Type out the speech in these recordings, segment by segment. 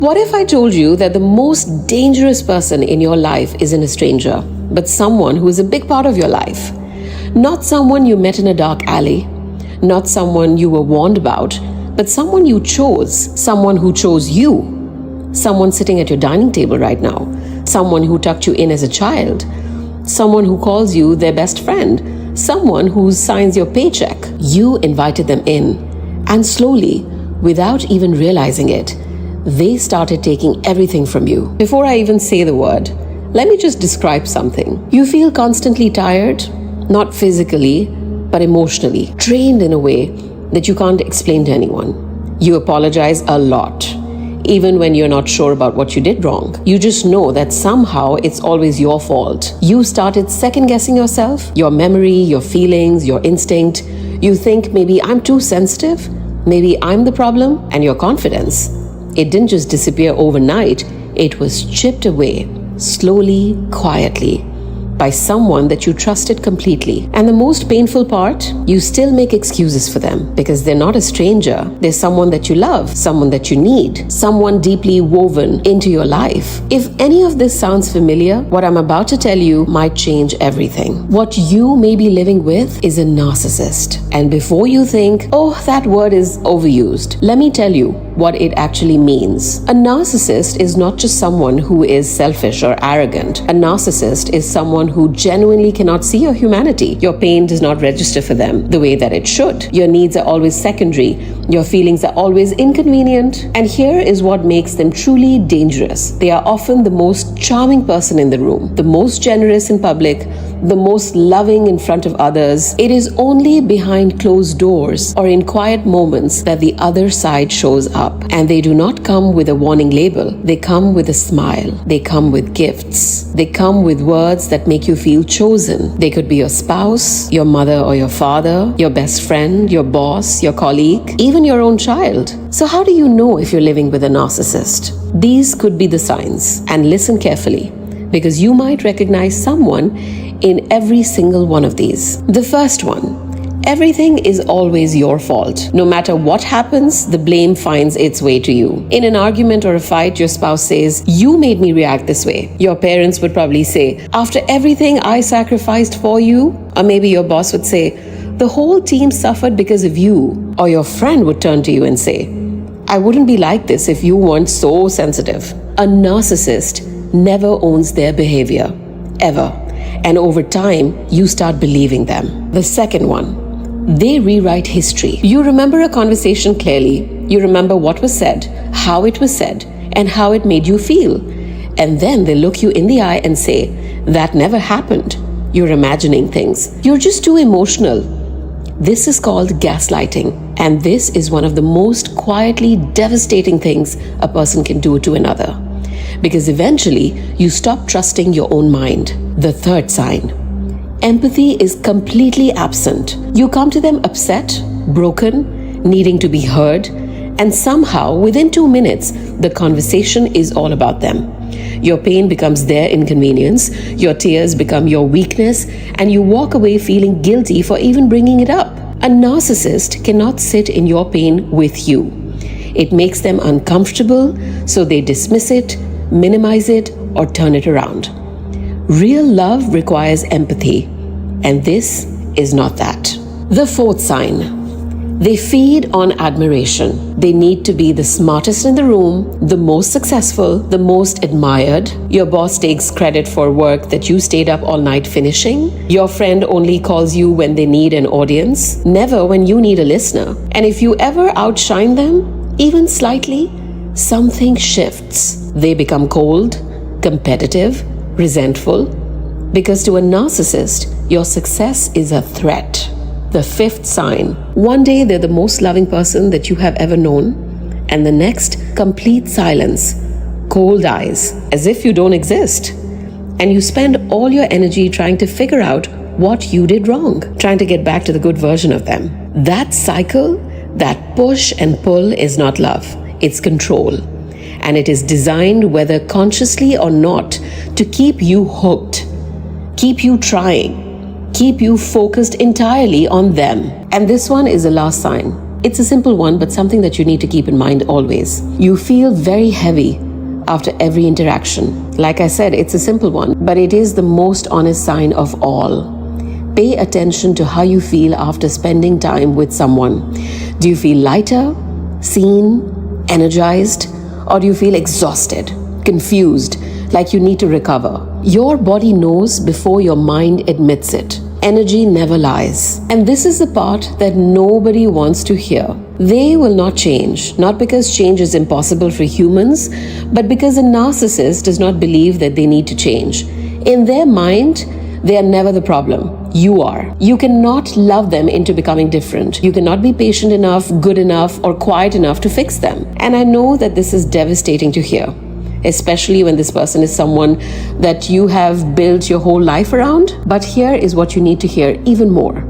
What if I told you that the most dangerous person in your life isn't a stranger, but someone who is a big part of your life? Not someone you met in a dark alley, not someone you were warned about, but someone you chose, someone who chose you, someone sitting at your dining table right now, someone who tucked you in as a child, someone who calls you their best friend, someone who signs your paycheck. You invited them in, and slowly, without even realizing it, they started taking everything from you. Before I even say the word, let me just describe something. You feel constantly tired, not physically, but emotionally, drained in a way that you can't explain to anyone. You apologize a lot, even when you're not sure about what you did wrong. You just know that somehow it's always your fault. You started second-guessing yourself, your memory, your feelings, your instinct. You think maybe I'm too sensitive, maybe I'm the problem, and your confidence. It didn't just disappear overnight, it was chipped away, slowly, quietly, by someone that you trusted completely. And the most painful part, you still make excuses for them because they're not a stranger. They're someone that you love, someone that you need, someone deeply woven into your life. If any of this sounds familiar, what I'm about to tell you might change everything. What you may be living with is a narcissist. And before you think, oh, that word is overused, let me tell you what it actually means. A narcissist is not just someone who is selfish or arrogant. A narcissist is someone who genuinely cannot see your humanity. Your pain does not register for them the way that it should. Your needs are always secondary. Your feelings are always inconvenient. And here is what makes them truly dangerous. They are often the most charming person in the room, the most generous in public, the most loving in front of others. It is only behind closed doors or in quiet moments that the other side shows up. And they do not come with a warning label. They come with a smile. They come with gifts. They come with words that make you feel chosen. They could be your spouse, your mother or your father, your best friend, your boss, your colleague, even your own child. So how do you know if you're living with a narcissist? These could be the signs, and listen carefully, because you might recognize someone in every single one of these. The first one, everything is always your fault. No matter what happens, the blame finds its way to you. In an argument or a fight, your spouse says, "You made me react this way." Your parents would probably say, "After everything I sacrificed for you." Or maybe your boss would say, "The whole team suffered because of you." Or your friend would turn to you and say, "I wouldn't be like this if you weren't so sensitive." A narcissist never owns their behavior, ever. And over time, you start believing them. The second one, they rewrite history. You remember a conversation clearly. You remember what was said, how it was said, and how it made you feel. And then they look you in the eye and say, "That never happened. You're imagining things. You're just too emotional." This is called gaslighting. And this is one of the most quietly devastating things a person can do to another. Because eventually, you stop trusting your own mind. The third sign, empathy is completely absent. You come to them upset, broken, needing to be heard, and somehow within 2 minutes, the conversation is all about them. Your pain becomes their inconvenience, your tears become your weakness, and you walk away feeling guilty for even bringing it up. A narcissist cannot sit in your pain with you. It makes them uncomfortable, so they dismiss it, minimize it, or turn it around. Real love requires empathy, and this is not that. The fourth sign, they feed on admiration. They need to be the smartest in the room, the most successful, the most admired. Your boss takes credit for work that you stayed up all night finishing. Your friend only calls you when they need an audience, never when you need a listener. And if you ever outshine them, even slightly, something shifts. They become cold, competitive, resentful, because to a narcissist, your success is a threat. The fifth sign, one day they're the most loving person that you have ever known, and the next, complete silence, cold eyes, as if you don't exist. And you spend all your energy trying to figure out what you did wrong, trying to get back to the good version of them. That cycle, that push and pull is not love, it's control. And it is designed, whether consciously or not, to keep you hooked, keep you trying, keep you focused entirely on them. And this one is the last sign. It's a simple one, but something that you need to keep in mind always. You feel very heavy after every interaction. Like I said, it's a simple one, but it is the most honest sign of all. Pay attention to how you feel after spending time with someone. Do you feel lighter, seen, energized, or do you feel exhausted, confused, like you need to recover? Your body knows before your mind admits it. Energy never lies. And this is the part that nobody wants to hear. They will not change, not because change is impossible for humans, but because a narcissist does not believe that they need to change. In their mind, they are never the problem. You are. You cannot love them into becoming different. You cannot be patient enough, good enough, or quiet enough to fix them. And I know that this is devastating to hear, especially when this person is someone that you have built your whole life around. But here is what you need to hear even more.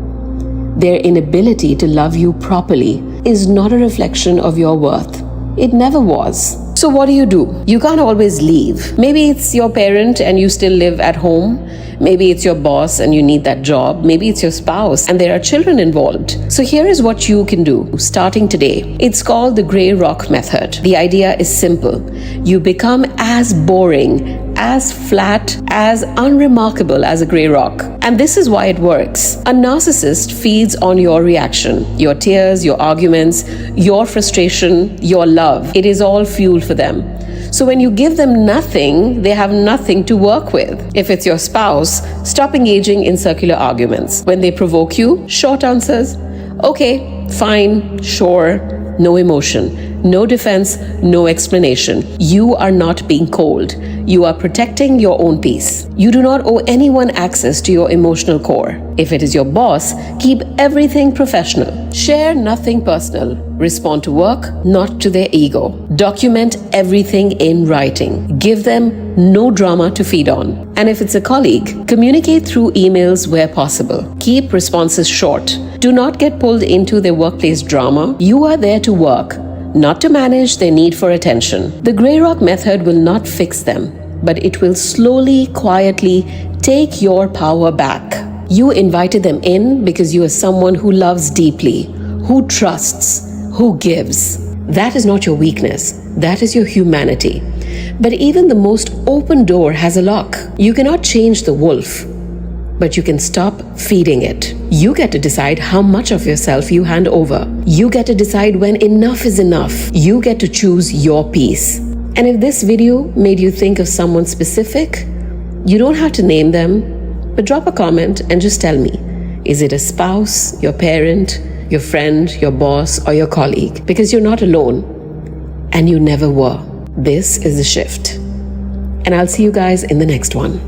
Their inability to love you properly is not a reflection of your worth. It never was. So what do? You can't always leave. Maybe it's your parent and you still live at home. Maybe it's your boss and you need that job. Maybe it's your spouse and there are children involved. So here is what you can do starting today. It's called the gray rock method. The idea is simple. You become as boring, as flat, as unremarkable as a gray rock. And this is why it works. A narcissist feeds on your reaction, your tears, your arguments, your frustration, your love. It is all fuel for them. So when you give them nothing, they have nothing to work with. If it's your spouse, stop engaging in circular arguments. When they provoke you, short answers. Okay, fine, sure. No emotion, no defense, no explanation. You are not being cold. You are protecting your own peace. You do not owe anyone access to your emotional core. If it is your boss, keep everything professional. Share nothing personal. Respond to work, not to their ego. Document everything in writing. Give them no drama to feed on. And if it's a colleague, communicate through emails where possible. Keep responses short. Do not get pulled into their workplace drama. You are there to work, not to manage their need for attention. The gray rock method will not fix them, but it will slowly, quietly take your power back. You invited them in because you are someone who loves deeply, who trusts, who gives. That is not your weakness. That is your humanity. But even the most open door has a lock. You cannot change the wolf, but you can stop feeding it. You get to decide how much of yourself you hand over. You get to decide when enough is enough. You get to choose your peace. And if this video made you think of someone specific, you don't have to name them, but drop a comment and just tell me. Is it a spouse, your parent, your friend, your boss, or your colleague? Because you're not alone, and you never were. This is the shift. And I'll see you guys in the next one.